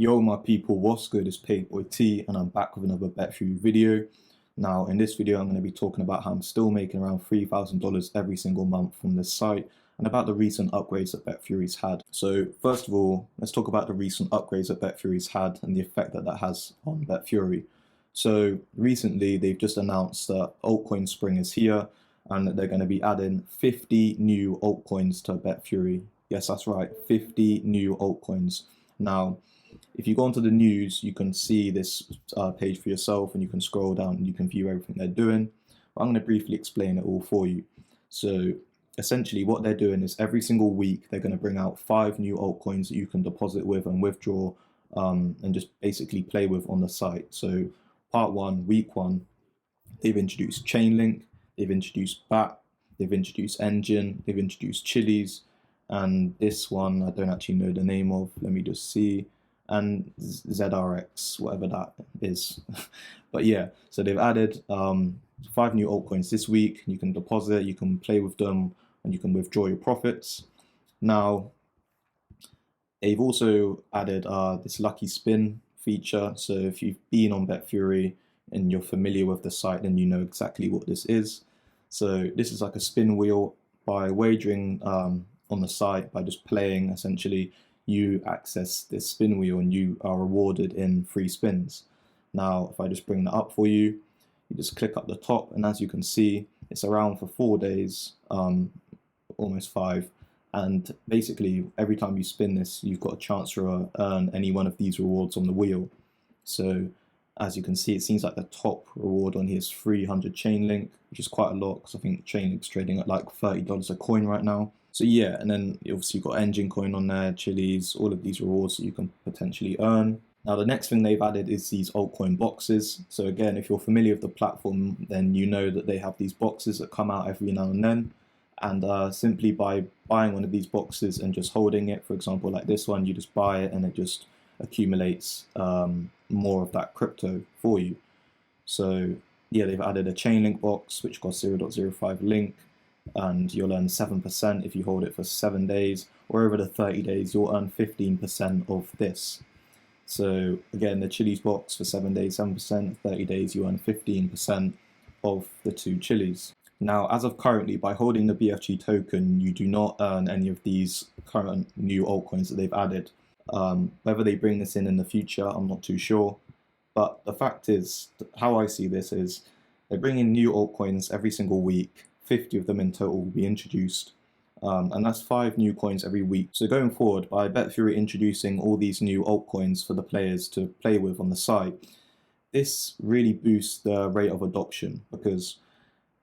Yo my people, what's good? It's Paperboy T and I'm back with another Betfury video. Now in this video I'm going to be talking about how I'm still making around $3,000 every single month from this site and about the recent upgrades that Betfury's had. So first of all, let's talk about the recent upgrades that Betfury's had and the effect that that has on Betfury. So recently they've just announced that altcoin spring is here and that they're going to be adding 50 new altcoins to Betfury. Yes, that's right, 50 new altcoins. Now, if you go onto the news, you can see this page for yourself and you can scroll down and you can view everything they're doing. But I'm going to briefly explain it all for you. So essentially what they're doing is every single week they're going to bring out 5 new altcoins that you can deposit with and withdraw and just basically play with on the site. So part 1, week 1, they've introduced Chainlink, they've introduced BAT, they've introduced Engine, they've introduced Chiliz, and this one I don't actually know the name of, let me just see, and ZRX, whatever that is. But yeah, so they've added 5 new altcoins this week. You can deposit, you can play with them, and you can withdraw your profits. Now, they've also added this lucky spin feature. So if you've been on Betfury and you're familiar with the site, then you know exactly what this is. So this is like a spin wheel. By wagering on the site, by just playing, essentially, you access this spin wheel and you are rewarded in free spins. Now, if I just bring that up for you, you just click up the top, and as you can see, it's around for 4 days, almost 5. And basically, every time you spin this, you've got a chance to earn any one of these rewards on the wheel. So, as you can see, it seems like the top reward on here is 300 Chainlink, which is quite a lot because I think Chainlink's trading at like $30 a coin right now. So yeah, and then obviously you've got Engine coin on there, Chiliz, all of these rewards that you can potentially earn. Now the next thing they've added is these altcoin boxes. So again, if you're familiar with the platform, then you know that they have these boxes that come out every now and then. And simply by buying one of these boxes and just holding it, for example, like this one, you just buy it and it just accumulates more of that crypto for you. So yeah, they've added a Chainlink box, which costs 0.05 link. And you'll earn 7% if you hold it for 7 days, or over the 30 days you'll earn 15% of this. So again, the Chiliz box for 7 days, 7%, 30 days you earn 15% of the 2 Chiliz. Now, as of currently, by holding the BFG token, you do not earn any of these current new altcoins that they've added. Whether they bring this in the future, I'm not too sure. But the fact is, how I see this is, they're bringing new altcoins every single week. 50 of them in total will be introduced, and that's 5 new coins every week. So going forward, by Betfury introducing all these new altcoins for the players to play with on the site, this really boosts the rate of adoption, because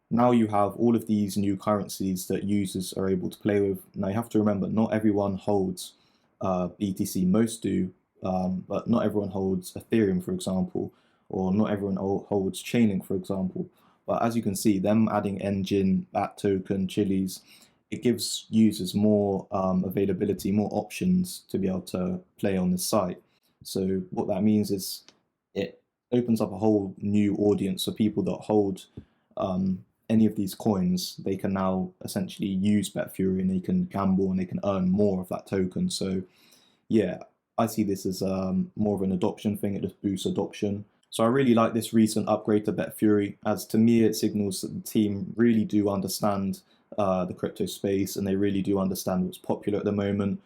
now you have all of these new currencies that users are able to play with. Now you have to remember, not everyone holds BTC, most do, but not everyone holds Ethereum, for example, or not everyone holds Chainlink, for example. But as you can see, them adding Engine, BAT token, Chiliz, it gives users more availability, more options to be able to play on the site. So what that means is it opens up a whole new audience for people that hold any of these coins. They can now essentially use Betfury and they can gamble and they can earn more of that token. So yeah, I see this as more of an adoption thing. It just boosts adoption. So I really like this recent upgrade to Betfury, as to me it signals that the team really do understand the crypto space and they really do understand what's popular at the moment.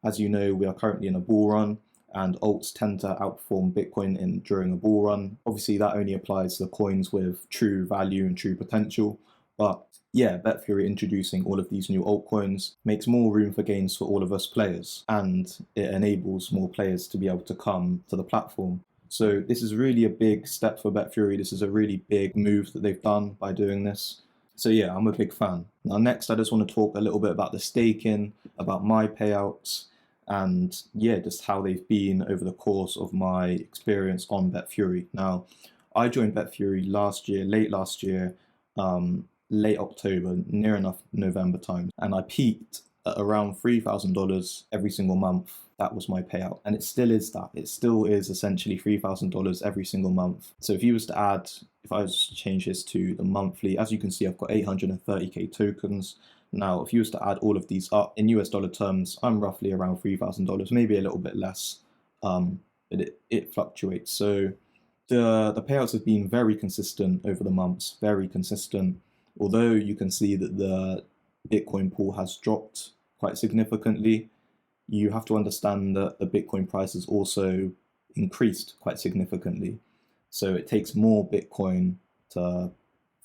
As you know, we are currently in a bull run and alts tend to outperform Bitcoin during a bull run. Obviously that only applies to the coins with true value and true potential. But yeah, Betfury introducing all of these new altcoins makes more room for gains for all of us players, and it enables more players to be able to come to the platform. So this is really a big step for Betfury. This is a really big move that they've done by doing this. So yeah, I'm a big fan. Now next, I just want to talk a little bit about the staking, about my payouts, and yeah, just how they've been over the course of my experience on Betfury. Now, I joined Betfury last year, late last year, late October, near enough November time, and I peaked at around $3,000 every single month. That was my payout, and it still is that. It still is essentially $3,000 every single month. So if you was to add, if I was to change this to the monthly, as you can see, I've got 830k tokens. Now, if you was to add all of these up in US dollar terms, I'm roughly around $3,000, maybe a little bit less. it fluctuates. So the payouts have been very consistent over the months, very consistent. Although you can see that the Bitcoin pool has dropped quite significantly, you have to understand that the Bitcoin price has also increased quite significantly. So it takes more Bitcoin to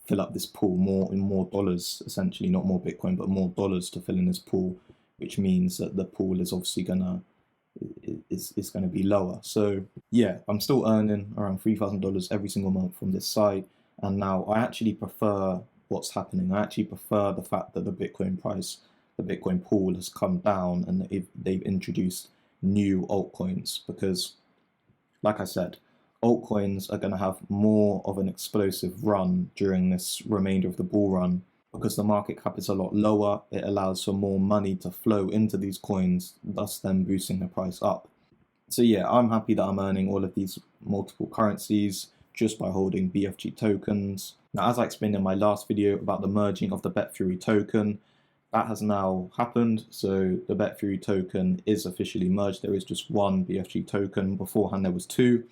fill up this pool, more dollars, essentially, not more Bitcoin, but more dollars to fill in this pool, which means that the pool is obviously gonna be lower. So yeah, I'm still earning around $3,000 every single month from this site, and now I actually prefer what's happening. I actually prefer the fact that the Bitcoin price, the Bitcoin pool has come down, and they've introduced new altcoins, because like I said, altcoins are going to have more of an explosive run during this remainder of the bull run, because the market cap is a lot lower. It allows for more money to flow into these coins, thus then boosting the price up. So yeah, I'm happy that I'm earning all of these multiple currencies just by holding BFG tokens. Now, as I explained in my last video about the merging of the Betfury token, that has now happened. So the Betfury token is officially merged. There is just one BFG token. Beforehand, there was two.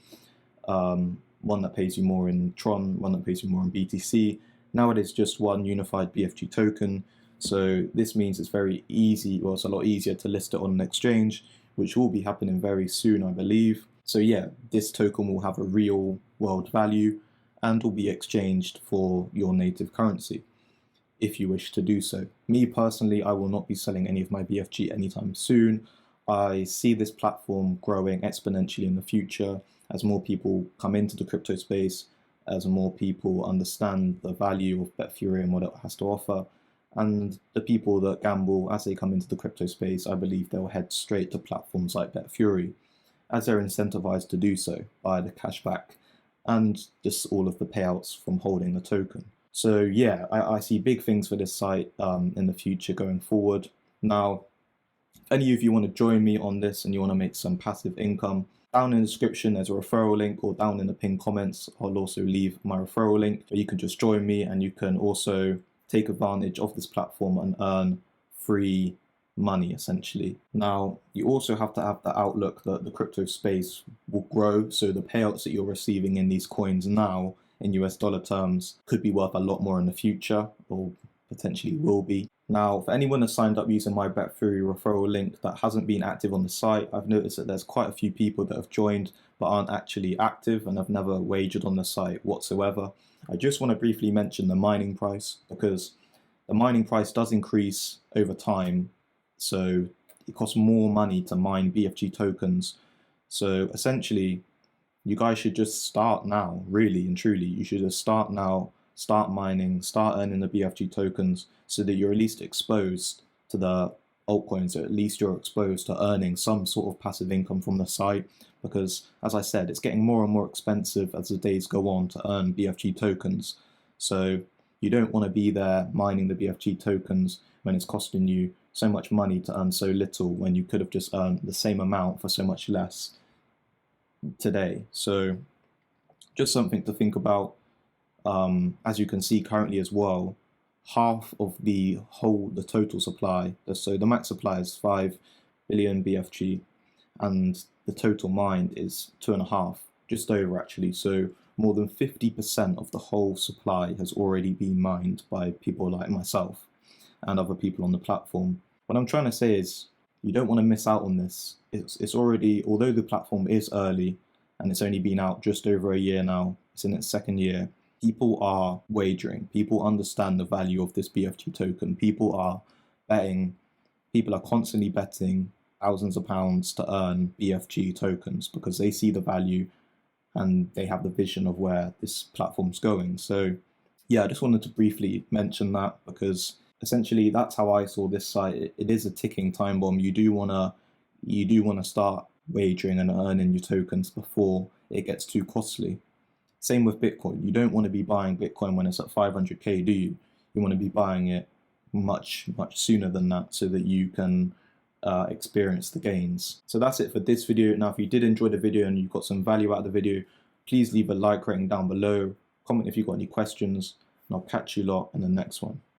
One that pays you more in Tron, one that pays you more in BTC. Now it is just one unified BFG token. So this means it's very easy, or it's a lot easier to list it on an exchange, which will be happening very soon, I believe. So yeah, this token will have a real world value and will be exchanged for your native currency, if you wish to do so. Me personally, I will not be selling any of my BFG anytime soon. I see this platform growing exponentially in the future as more people come into the crypto space, as more people understand the value of Betfury and what it has to offer. And the people that gamble, as they come into the crypto space, I believe they'll head straight to platforms like Betfury, as they're incentivized to do so by the cashback and just all of the payouts from holding the token. So yeah, I see big things for this site in the future going forward. Now, if any of you want to join me on this and you want to make some passive income, down in the description there's a referral link, or down in the pinned comments I'll also leave my referral link, so you can just join me and you can also take advantage of this platform and earn free money, essentially. Now, you also have to have the outlook that the crypto space will grow, so the payouts that you're receiving in these coins now in US dollar terms could be worth a lot more in the future, or potentially will be. Now, for anyone that's signed up using my Betfury referral link that hasn't been active on the site, I've noticed that there's quite a few people that have joined but aren't actually active and have never wagered on the site whatsoever. I just want to briefly mention the mining price, because the mining price does increase over time. So it costs more money to mine BFG tokens. So essentially, you guys should just start now, really and truly. You should just start now, start mining, start earning the BFG tokens, so that you're at least exposed to the altcoins, or at least you're exposed to earning some sort of passive income from the site. Because, as I said, it's getting more and more expensive as the days go on to earn BFG tokens. So you don't want to be there mining the BFG tokens when it's costing you so much money to earn so little, when you could have just earned the same amount for so much less today. So just something to think about. As you can see currently as well, half of the total supply, so the max supply is 5 billion BFG, and the total mined is 2.5, just over actually. So more than 50% of the whole supply has already been mined by people like myself and other people on the platform. What I'm trying to say is, you don't want to miss out on this. It's already, although the platform is early and it's only been out just over a year now, it's in its second year, people are wagering. People understand the value of this BFG token. People are betting. People are constantly betting thousands of pounds to earn BFG tokens, because they see the value and they have the vision of where this platform's going. So yeah, I just wanted to briefly mention that, because essentially that's how I saw this site. It is a ticking time bomb. You do wanna start wagering and earning your tokens before it gets too costly. Same with Bitcoin. You don't want to be buying Bitcoin when it's at 500k, do you? You want to be buying it much sooner than that, so that you can experience the gains. So that's it for this video. Now, if you did enjoy the video and you got some value out of the video, please leave a like rating down below. Comment if you've got any questions, and I'll catch you lot in the next one.